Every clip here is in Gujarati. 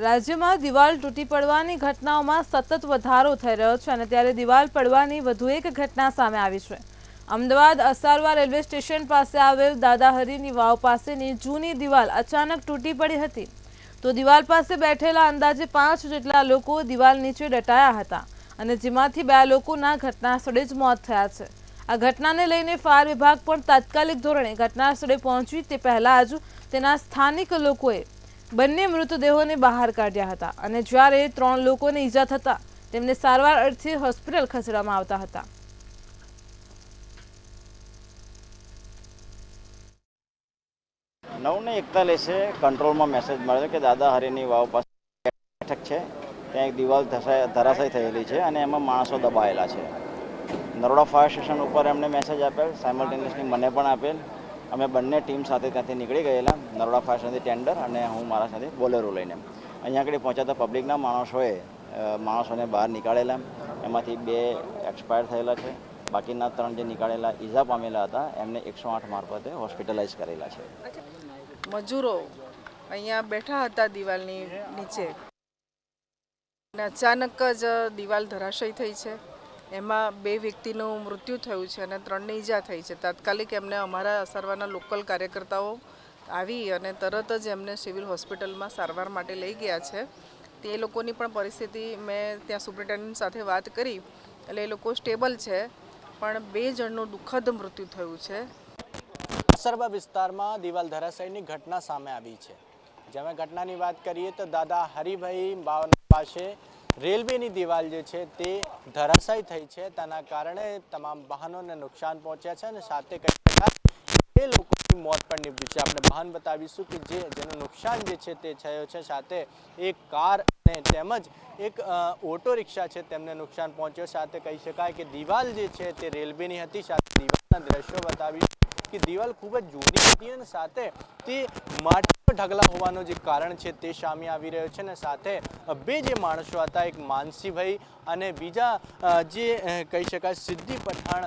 રાજ્યમાં દિવાલ તૂટી પડવાની ઘટનાઓમાં સતત વધારો થઈ રહ્યો છે અને ત્યારે દિવાલ પડવાની વધુ એક ઘટના સામે આવી છે। અમદાવાદ અસારવા રેલવે સ્ટેશન પાસે આવેલ દાદા હરીની વાવ પાસેની જૂની દિવાલ અચાનક તૂટી પડી હતી। તો દિવાલ પાસે બેઠેલા અંદાજે 5 જેટલા લોકો દિવાલ નીચે દટાયા હતા અને જેમાંથી 2 લોકોના ઘટના સ્થળે જ મોત થયા છે। આ ઘટનાને લઈને ફાયર વિભાગ પણ તાત્કાલિક ધોરણે ઘટના સ્થળે પહોંચી તે પહેલા જ તેના સ્થાનિક લોકોએ બંને મૃતદેહોને બહાર કાઢ્યા હતા અને જ્યારે 3 લોકોને ઈજા થતા તેમને સારવાર અર્થે હોસ્પિટલ ખસેડવામાં આવતા હતા। 9:41 કંટ્રોલમાં મેસેજ મળ્યો કે દાદા હરીની વાવ પાસે બેઠક છે, ત્યાં એક દિવાલ ધરાશાયી થયેલી છે અને એમાં માણસો દબાયેલા છે। નરોડા ફાયર સ્ટેશન ઉપર એમને મેસેજ આપેલ, સાયમલ્ટેનિયસલી મને પણ આપેલ। અમે બંને ટીમ સાથે ત્યાંથી નીકળી ગયેલા, નરોડા ફાયર સ્ટેશનથી ટેન્ડર અને હું મારા સાથે બોલેરો લઈને અહીંયા આગળ પહોંચ્યા। પબ્લિકના માણસોને બહાર નીકાળેલા, એમાંથી 2 એક્સપાયર થયેલા છે, બાકીના 3 જે નીકાળેલા ઈજા પામેલા હતા એમને 108 મારફતે હોસ્પિટલાઇઝ કરેલા છે। મજૂરો અહીંયા બેઠા હતા દિવાલની નીચે અને અચાનક જ દિવાલ ધરાશયી થઈ છે। એમાં 2 વ્યક્તિનું મૃત્યુ થયું છે અને 3ને ઈજા થઈ છે। તાત્કાલિક એમને અમારા અસારવાના લોકલ કાર્યકર્તાઓ આવી અને તરત જ એમને સિવિલ હોસ્પિટલમાં સારવાર માટે લઈ ગયા છે। તે લોકોની પણ પરિસ્થિતિ મેં ત્યાં સુપ્રિન્ટેન્ડન્ટ સાથે વાત કરી એટલે એ લોકો સ્ટેબલ છે, પણ 2 જણનું દુઃખદ મૃત્યુ થયું છે। અસારવા વિસ્તારમાં દિવાલ ધરાશાયીની ઘટના સામે આવી છે, જેમાં ઘટનાની વાત કરીએ તો દાદા હરિભાઈ વાવ પાસે રેલવેની દિવાલ જે છે તે ધરાશાયી થઈ છે। તેના કારણે તમામ વાહનોને નુકસાન પહોંચ્યા છે અને સાથે કહી શકાય એ લોકોની મોત પણ નીપજી છે। આપણે વાહન બતાવીશું કે જેનું નુકસાન જે છે તે થયો છે, સાથે એક કાર અને તેમજ એક ઓટો રિક્ષા છે તેમને નુકસાન પહોંચ્યો। સાથે કહી શકાય કે દિવાલ જે છે તે રેલવેની હતી। સાથે દિવાલના દ્રશ્યો બતાવીશું કે દિવાલ ખૂબ જ જૂની હતી અને સાથે તે માટીમાં ઢગલા હોવાનું જે કારણ છે તે સામે આવી રહ્યો છે અને સાથે 2 જે માણસો હતા, એક માનસીભાઈ અને બીજા જે કહી શકાય સિદ્ધિ પઠાણ,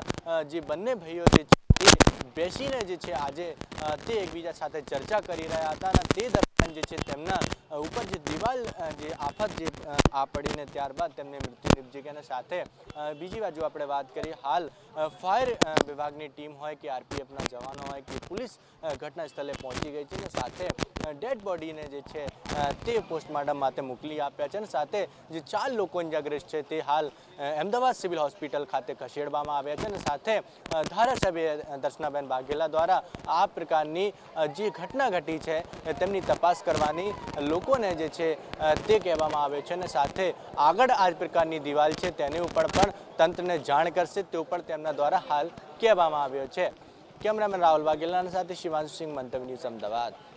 જે બંને ભાઈઓ જે છે તે બેસીને જે છે આજે તે એકબીજા સાથે ચર્ચા કરી રહ્યા હતા અને તે દરમિયાન જે છે તેમના ઉપર જે દિવાલ જે આફત જે આ પડીને ત્યારબાદ તેમને મૃત્યુ નીપજી ગયા। અને સાથે બીજી બાજુ આપણે વાત કરીએ, હાલ ફાયર વિભાગની ટીમ હોય કે આરપીએફના જવાનો હોય કે પોલીસ ઘટના સ્થળે પહોંચી ગઈ છે અને સાથે ડેડ બોડીને જે છે તે પોસ્ટમોર્ટમ માટે મોકલી આપ્યા છે અને સાથે જે 4 લોકો ઇજાગ્રસ્ત છે તે હાલ અમદાવાદ સિવિલ હોસ્પિટલ ખાતે ખસેડવામાં આવ્યા છે અને સાથે ધારાસભ્ય દર્શનાબેન વાઘેલા દ્વારા આ પ્રકારની જે ઘટના ઘટી છે તેમની તપાસ કરવાની લોકોને જે છે તે કહેવામાં આવે છે અને સાથે આગળ આ પ્રકારની દિવાલ છે તેની ઉપર પણ તંત્રને જાણ કરશે તે ઉપર તેમના દ્વારા હાલ કહેવામાં આવ્યો છે। કેમેરામેન રાહુલ વાઘેલા સાથે શિવાંશુ સિંહ, મંતવ્ય ન્યૂઝ, અમદાવાદ।